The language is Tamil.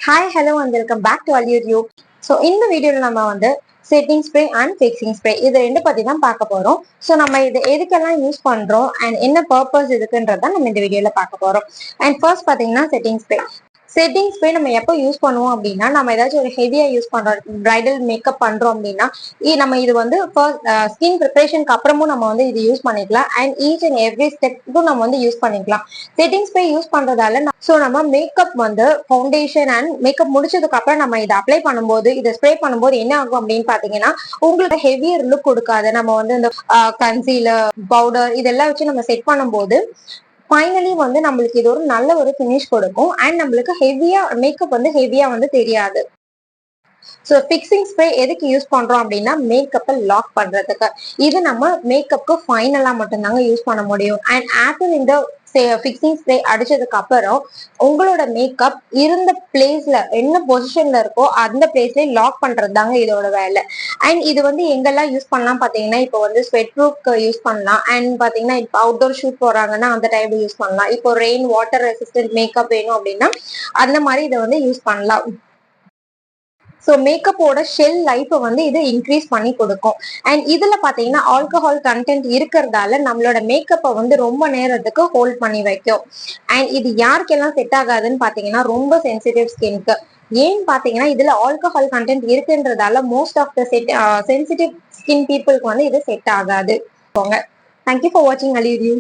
Hi, hello and welcome back to AliuTube. So இந்த வீடியோல நம்ம வந்து setting spray and fixing spray இது ரெண்டு பத்தி தான் பார்க்க போறோம். ஸோ நம்ம இது எதுக்கெல்லாம் யூஸ் பண்றோம் அண்ட் என்ன பர்பஸ் இதுக்குன்றதான் நம்ம இந்த வீடியோல பார்க்க போறோம். அண்ட் ஃபர்ஸ்ட் பாத்தீங்கன்னா செட்டிங் ஸ்ப்ரே நம்ம எப்போ யூஸ் பண்ணுவோம் அப்படின்னா நம்ம ஏதாச்சும் ஒரு ஹெவியா யூஸ் பண்றோம், பிரைடல் மேக்கப் பண்றோம் அப்படின்னா நம்ம இது வந்து ஸ்கின் ப்ரிப்பரேஷனுக்கு அப்புறமும் நம்ம வந்து இது யூஸ் பண்ணிக்கலாம். அண்ட் ஈச் அண்ட் எவ்ரி ஸ்டெப்புக்கும் நம்ம வந்து யூஸ் பண்ணிக்கலாம். செட்டிங் ஸ்ப்ரே யூஸ் பண்றதால ஸோ நம்ம மேக்கப் வந்து ஃபவுண்டேஷன் அண்ட் மேக்கப் முடிச்சதுக்கு அப்புறம் நம்ம இதை அப்ளை பண்ணும்போது இதை ஸ்ப்ரே பண்ணும்போது என்ன ஆகும் அப்படின்னு பாத்தீங்கன்னா உங்களுக்கு ஹெவியர் லுக் கொடுக்காது. நம்ம வந்து இந்த கன்சீலர் பவுடர் இதெல்லாம் வச்சு நம்ம செட் பண்ணும்போது ஃபைனலி வந்து நம்மளுக்கு இது ஒரு நல்ல ஒரு ஃபினிஷ் கொடுக்கும். அண்ட் நம்மளுக்கு ஹெவியா மேக்கப் வந்து ஹெவியா வந்து தெரியாது. ஸோ ஃபிக்சிங் ஸ்ப்ரே எதுக்கு யூஸ் பண்றோம் அப்படின்னா மேக்கப்பை லாக் பண்றதுக்கு. இது நம்ம மேக்கப்க்கு ஃபைனலா மட்டும்தாங்க யூஸ் பண்ண முடியும். அண்ட் ஆஃப்டர் இந்த ஃபிக்சிங் ஸ்ப்ரே அடிச்சதுக்கு அப்புறம் உங்களோட மேக்கப் இருந்த பிளேஸ்ல என்ன பொசிஷன்ல இருக்கோ அந்த பிளேஸ்ல லாக் பண்றது தாங்க இதோட வேலை. அண்ட் இது வந்து எங்கெல்லாம் யூஸ் பண்ணலாம் பாத்தீங்கன்னா இப்போ வந்து ஸ்வெட் ப்ரூஃப்க்கு யூஸ் பண்ணலாம். அண்ட் பாத்தீங்கன்னா இப்போ அவுட்டோர் ஷூட் போறாங்கன்னா அந்த டைம்ல யூஸ் பண்ணலாம். இப்போ ரெயின் வாட்டர் ரெசிஸ்டன்ட் மேக்கப் வேணும் அப்படின்னா அந்த மாதிரி இதை வந்து யூஸ் பண்ணலாம். ஸோ மேக்கப்போட ஷெல் லைஃப்பை வந்து இது இன்க்ரீஸ் பண்ணி கொடுக்கும். அண்ட் இதுல பாத்தீங்கன்னா ஆல்கஹால் கண்டென்ட் இருக்கிறதால நம்மளோட மேக்கப்பை வந்து ரொம்ப நேரத்துக்கு ஹோல்ட் பண்ணி வைக்கும். அண்ட் இது யாருக்கெல்லாம் செட் ஆகாதுன்னு பாத்தீங்கன்னா ரொம்ப சென்சிட்டிவ் ஸ்கின்க்கு. ஏன்னு பாத்தீங்கன்னா இதுல ஆல்கஹால் கண்டென்ட் இருக்குன்றதால most of the sensitive skin பீப்புளுக்கு வந்து இது செட் ஆகாது. தேங்க்யூ ஃபார் வாட்சிங் அலியூ.